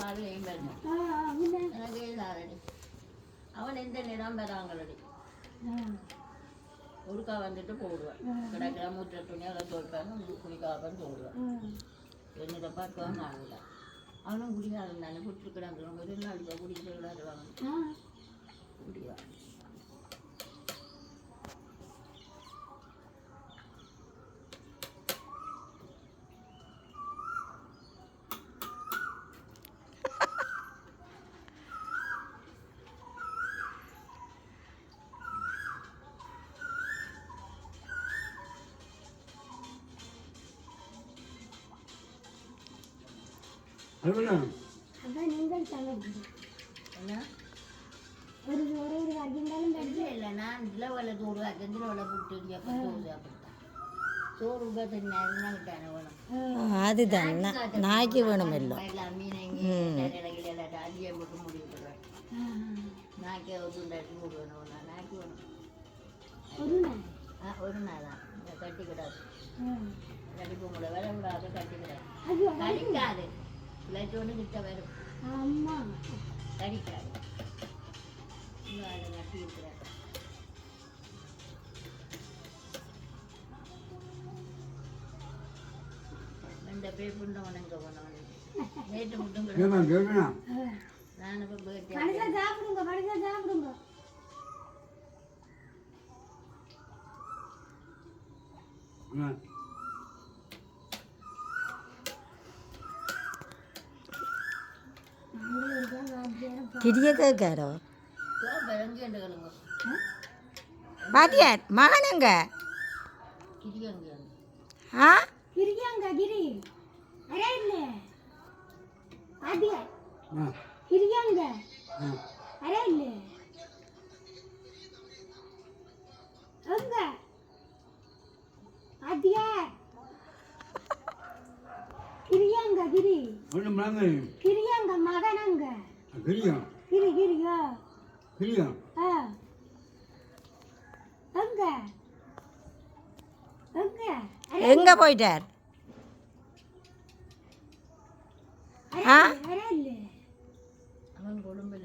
எனக்கு இல்லாதடி அவன் எந்த நிறம் வராங்களடி ஒருக்கா வந்துட்டு போடுவேன் கிடக்கிற மூத்த துணி அதை தோற்பாங்க குடிக்காப்பன்னு போடுவேன் என்னிட பார்க்கவும் காணல அவனும் குடிக்காது தானே குடிச்சு கிடக்குறவங்க ஒரு நாள் குடிச்சு விளையாடுவாங்க குடிவா அதான் நீங்கள் சமைக்கிறீங்க என்ன ஒரு அர்ஜென்டாலும் இல்லை இல்லை நான் இதில் வள சோறு அர்ஜென்டில் வள புட்டு அப்போ சோறு சாப்பிட்டேன் சோறு உபத்தை நேரம் விட்டானே வேணும் அதுதான் நாய்க்கு வேணும் இல்லை மீனை அதிகம் போட்டு முடிவிட்டுருவேன் நாய்க்கு ஒதுண்டாட்டி போடுவேன் நாய்க்கு வேணும் ஒரு நாள் தான் கட்டி கிடாது கட்டிப்போ முடியாது வேலை விடாது கட்டி கிடாது கடிக்காது லைட் ஒன்று கிட்ட வரும் கடிக்காது அதை கட்டி இருக்கிறாங்க ரெண்டு பேர் புண்டவனுங்க போனவனு நேற்று மட்டும் நான் இப்போ போயிட்டு சாப்பிடுங்க கிரிய கேட்காரோ பாத்தியார் மகனங்க ஆ கிரியாங்க கிரி அரே இல்ல பாத்தியார் கிரியாங்க அரே இல்ல அங்க பாத்தியார் கிரியாங்க கிரி கிரியாங்க மகனங்க கிரியா கிரியா அங்க அங்க எங்க போயிட்டார் ஆ அவன் கொழும்பில்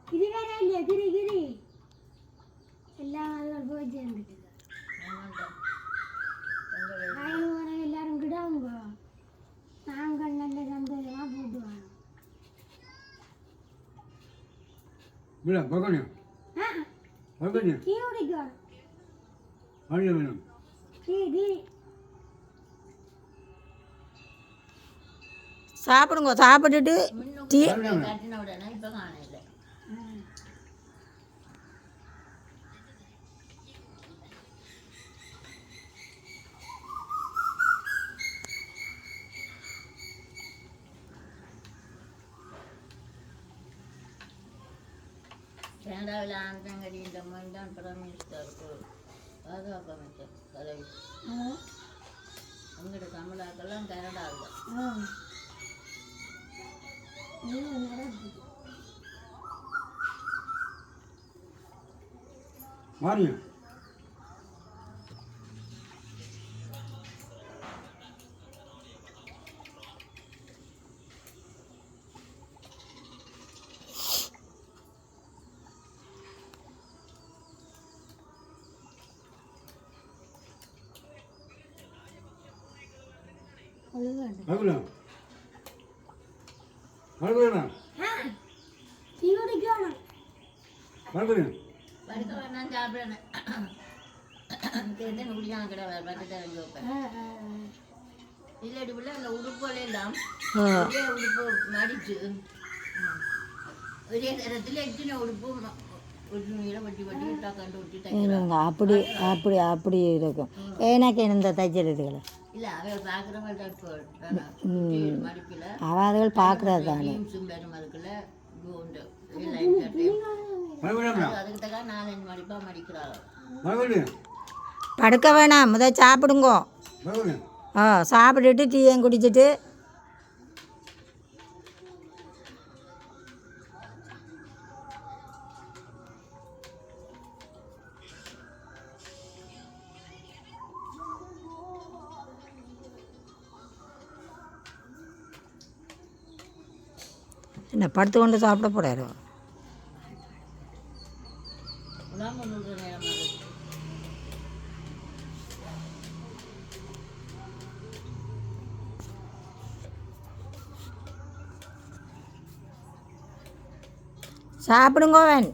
கிரி வேற இல்லையா கிரி கிரி எல்லாம் அதுகள் போய் சேர்ந்துட்டு எல்லாரும் கிடாங்க நாங்கள் நல்ல சந்தோஷமா போட்டுவாங்க டீ குடிக்கணும் டீ சாப்பிடுங்க சாப்பிட்டுட்டு டீ கட்டின உடனே இப்போ காணல கனடாவில் ஆந்தங்கடின்ற மாதிரி தான் பிரைம் மினிஸ்டருக்கு பாதுகாப்பு அமைச்சர் பதவி எங்கிட்ட தமிழாக்கெல்லாம் கனடாவில் மாறியா ஒழுங்காண்டு டீ குடிக்கணும் படுக்க வேணாம் சாப்பிடணும் கேட்டு குடிக்காம கிடவை பட்டு இறங்கி வைப்பேன் இல்லாட்டி பிள்ளை அந்த உடுப்புகள் எல்லாம் ஒரே உடுப்பு மடிச்சு ஒரே நேரத்தில் எத்தனை உடுப்பு ஒரு துணியில் வட்டி வட்டி டக்காண்டு ஒட்டி தைக்கிறாங்க அப்படி அப்படி அப்படி இருக்கும் எனக்கு இந்த தைச்சிருதுகளை இல்லை அவள் பார்க்குறவங்க மடிப்பில் அவர்கள் பார்க்குறது தானே பெரும் அதுக்குள்ள அதுக்கு தக்க 4-5 மடிப்பாக மடிக்கிறாள் படுக்க வேணாம் முதல் சாப்பிடுங்கோ சாப்பிட்டுட்டு டீயும் குடிச்சிட்டு என்ன படுத்து கொண்டு சாப்பிட போகிறாரோ? உலாம்பு நூறு நேரம் சாப்பிடுங்கோவன்.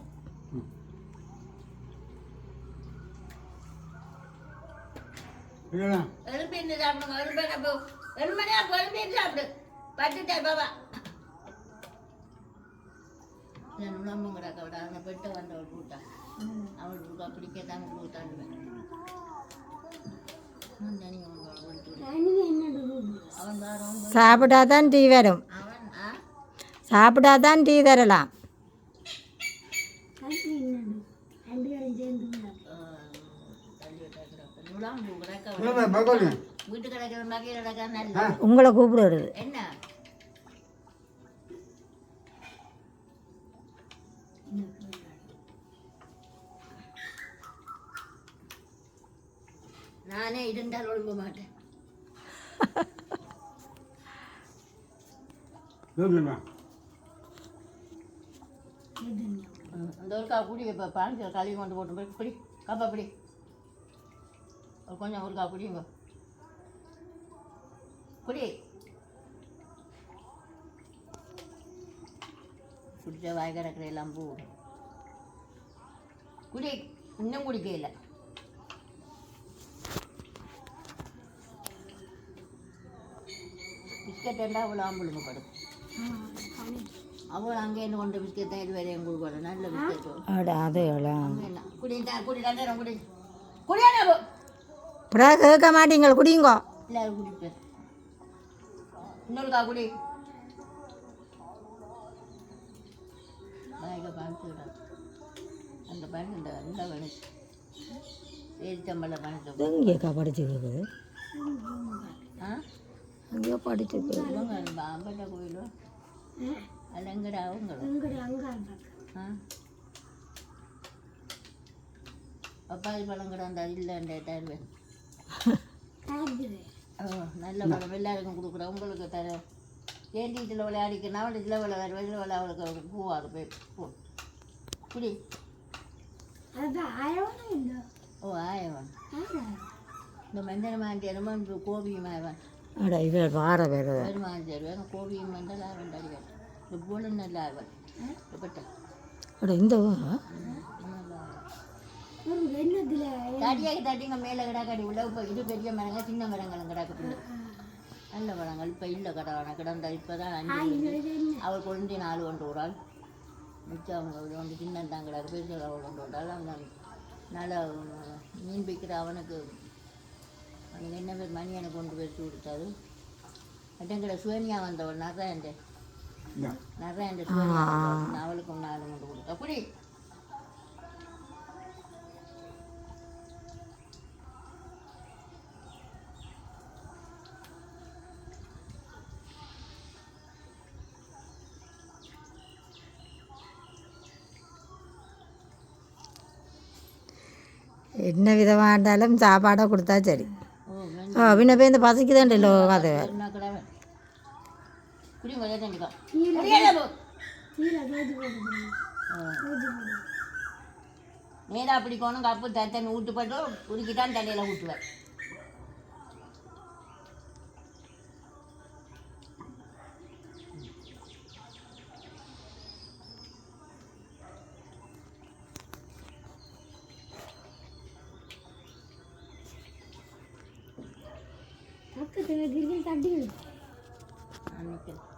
எழுப்பிட்டு சாப்பிடுங்க. எழுமணியா எழுப்பிட்டு சாப்பிடு. பட்டுட்டார் பாபா. உலாம்பு கிடக்க விட அந்த பெட்டை வந்தவள் கூட்டா அவளுக்கு பிடிக்கத்தாங்க கொடுத்தாண்டுவேன். அவன் தாரம் சாப்பிட்டா தான் டீ வரும். அவன் சாப்பிட்டா தான் டீ தரலாம். வீட்டு கிடக்கிற வகையில் கிடக்க நல்ல உங்களை கூப்பிடுறது என்ன நானே இருந்தால் ஒழுங்க மாட்டேன். அந்த ஒரு குடி இப்போ பாஞ்சு கழுவி கொண்டு போட்டு போய் பிடி கப்பா பிடி கொஞ்சம் ஒரு குடிங்க குடி குடிச்ச வாய் கிடக்கிற எல்லாம் பூ குடி இன்னும் குடிக்கல. பிஸ்கட் எல்லாம் அவ்வளோ ஆம்பளுங்க படும். அவள் அங்கே என்ன கொண்டு பிஸ்கட் தான் இது வரையும் கொடுக்கணும். நல்ல பிஸ்கட் அது என்ன குடி குடி ரெண்டாயிரம் குடி குடியானா இப்போ கேட்க மாட்டீங்க குடிங்கோ. இல்லை குடிப்பேன் இன்னொருக்கா குடி பயங்க பணத்துக்கிட்ட அந்த பணம் இந்த நல்ல பணம் ஏரித்தம்பளை பணத்தை எங்கேக்கா படிச்சு கேட்குது? அங்கேயோ படிச்சு பாம்பட்ட கோயிலும் அல்லங்கடா அவங்களும் பப்பாளி பழம் கடை அந்த இல்லைண்டே தருவேன். நல்ல பழம் எல்லாருக்கும் கொடுக்குறேன். உங்களுக்கு தர ஏண்டிட்டில் விளையாடிக்க நான் இதில் விளையாடு வெளியில் விளையா அவளுக்கு பூவாது போய் பூ குடி. ஓ ஆயவன் இந்த மஞ்சள் மாண்டியனும் கோபியும் ஆயவன் இவர் வார வேறு பெருமாஞ்சேருவன் கோபியும் மண்டல் ஆவன் அடிவன் இந்த பூலன் நல்ல ஆவன் எப்பட்ட இந்த தடியாக தட்டிங்க மேலே கிடாக்கடி உள்ள இப்போ இது பெரிய மரங்கள் சின்ன மரங்களும் கிடக்கு நல்ல மரங்கள் இப்போ இல்லை கடவான கிடந்தா இப்போ தான் 5 அவள் குழந்தை 4 கொண்டு விடாள் மிச்சம் அவங்க வந்து சின்னந்தான் கிடக்கு பெரிய அவள் கொண்டு விட்டாள். அவங்க நல்ல மீன் பிடிக்கிற அவனுக்கு அவனுக்கு என்ன பேர் மணியனை கொண்டு போய் கொடுத்தாரு. அட்டங்கிற சுவனியா வந்தவள் நிறைய சுவனியா அவளுக்கும் 4 கொண்டு கொடுத்தா அப்படி என்ன விதமாக இருந்தாலும் சாப்பாடாக கொடுத்தா சரி. பின்ன போய் இந்த பசிக்குதாண்டല്ലോ அது நேரா பிடிக்கணும். கப்பு தண்ணி ஊட்டுப்பட்டு உருக்கிட்டான் தலையில் ஊட்டுவேன். தட்டி நிற்கிறேன்